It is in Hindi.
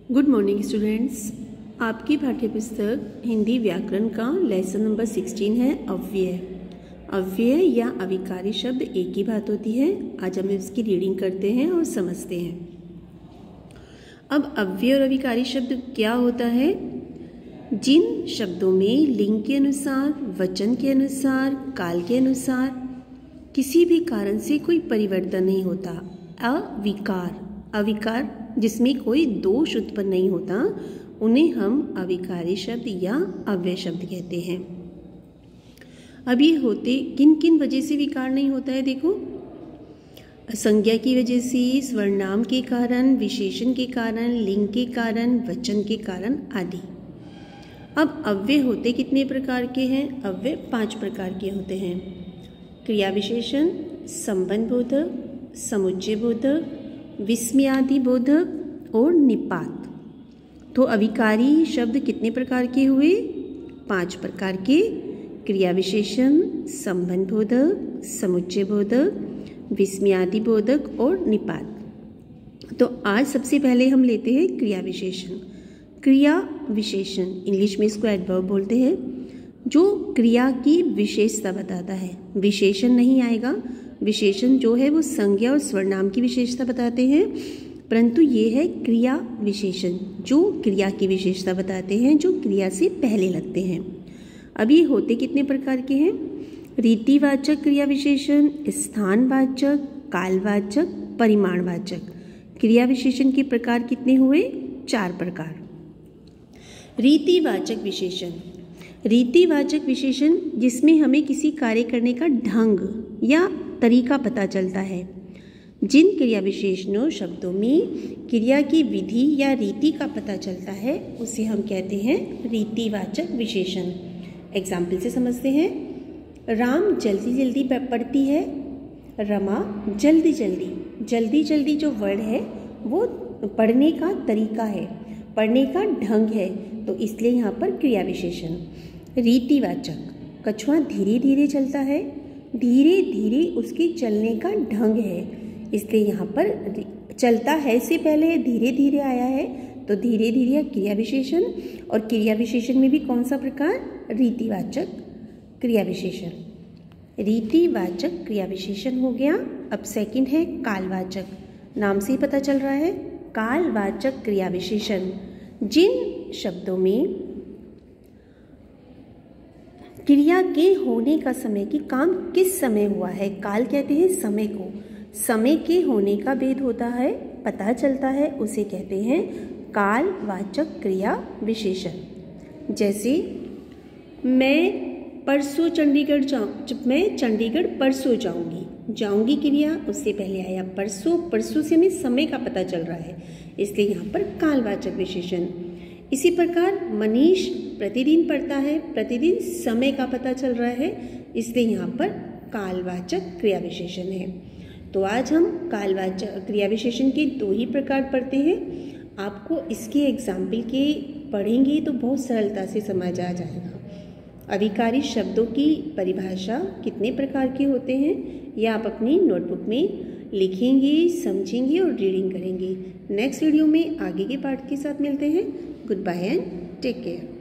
Good morning students. आपकी पाठ्य पुस्तक हिंदी व्याकरण का लेसन नंबर 16 है अव्यय। अव्यय या अविकारी शब्द एक ही बात होती है। आज हम इसकी रीडिंग करते हैं और समझते हैं। अब अव्यय और अविकारी शब्द क्या होता है? जिन शब्दों में लिंग के अनुसार, वचन के अनुसार, काल के अनुसार किसी भी कारण से कोई परिवर्तन नहीं होता, अविकार। अविकार जिसमें कोई दोष उत्पन्न नहीं होता, उन्हें हम अविकारी शब्द या अव्यय शब्द कहते हैं। अब ये होते किन किन वजह से विकार नहीं होता है? देखो, संज्ञा की वजह से, स्वर्णाम के कारण, विशेषण के कारण, लिंग के कारण, वचन के कारण आदि। अब अव्यय होते कितने प्रकार के हैं? अव्यय 5 प्रकार के होते हैं। क्रिया विशेषण, संबंध बोधक, समुच्चय बोधक, विस्मयादि बोधक और निपात। तो अविकारी शब्द कितने प्रकार के हुए? 5 प्रकार के। क्रिया विशेषण, संबंध बोधक, समुच्चय बोधक, विस्मयादि बोधक और निपात। तो आज सबसे पहले हम लेते हैं क्रिया विशेषण। क्रिया विशेषण इंग्लिश में इसको एडवर्ब बोलते हैं, जो क्रिया की विशेषता बताता है। विशेषण नहीं आएगा। विशेषण जो है वो संज्ञा और सर्वनाम की विशेषता बताते हैं, परंतु ये है क्रिया विशेषण जो क्रिया की विशेषता बताते हैं, जो क्रिया से पहले लगते हैं। अब ये होते कितने प्रकार के हैं? रीतिवाचक क्रिया विशेषण, स्थानवाचक, कालवाचक, परिमाणवाचक। क्रिया विशेषण के प्रकार कितने हुए? 4 प्रकार। रीतिवाचक विशेषण, रीतिवाचक विशेषण जिसमें हमें किसी कार्य करने का ढंग या तरीका पता चलता है। जिन क्रिया विशेषणों शब्दों में क्रिया की विधि या रीति का पता चलता है, उसे हम कहते हैं रीतिवाचक विशेषण। एग्जाम्पल से समझते हैं। राम जल्दी जल्दी पढ़ती है, रमा जल्दी जल्दी। जल्दी जल्दी जो वर्ड है वो पढ़ने का तरीका है, पढ़ने का ढंग है, तो इसलिए यहाँ पर क्रिया विशेषण। रीतिवाचक, कछुआ धीरे धीरे चलता है, धीरे धीरे उसके चलने का ढंग है, इसलिए यहाँ पर चलता है से पहले धीरे धीरे आया है, तो धीरे धीरे क्रिया विशेषण। और क्रिया विशेषण में भी कौन सा प्रकार? रीतिवाचक क्रिया विशेषण। रीतिवाचक क्रिया विशेषण हो गया। अब सेकंड है कालवाचक। नाम से ही पता चल रहा है, कालवाचक क्रिया विशेषण जिन शब्दों में क्रिया के होने का समय कि काम किस समय हुआ है, काल कहते हैं समय को, समय के होने का भेद होता है, पता चलता है, उसे कहते हैं कालवाचक क्रिया विशेषण। जैसे मैं परसों चंडीगढ़ मैं चंडीगढ़ परसों जाऊंगी क्रिया, उससे पहले आया परसों, परसों से हमें समय का पता चल रहा है, इसलिए यहाँ पर कालवाचक विशेषण। इसी प्रकार मनीष प्रतिदिन पढ़ता है, प्रतिदिन समय का पता चल रहा है, इसलिए यहाँ पर कालवाचक क्रिया विशेषण है। तो आज हम कालवाचक क्रिया विशेषण के 2 ही प्रकार पढ़ते हैं। आपको इसके एग्जाम्पल के पढ़ेंगे तो बहुत सरलता से समझ आ जाएगा। अविकारी शब्दों की परिभाषा कितने प्रकार के होते हैं, यह आप अपनी नोटबुक में लिखेंगे, समझेंगे और रीडिंग करेंगे। नेक्स्ट वीडियो में आगे के पाठ के साथ मिलते हैं। Good bye and take care.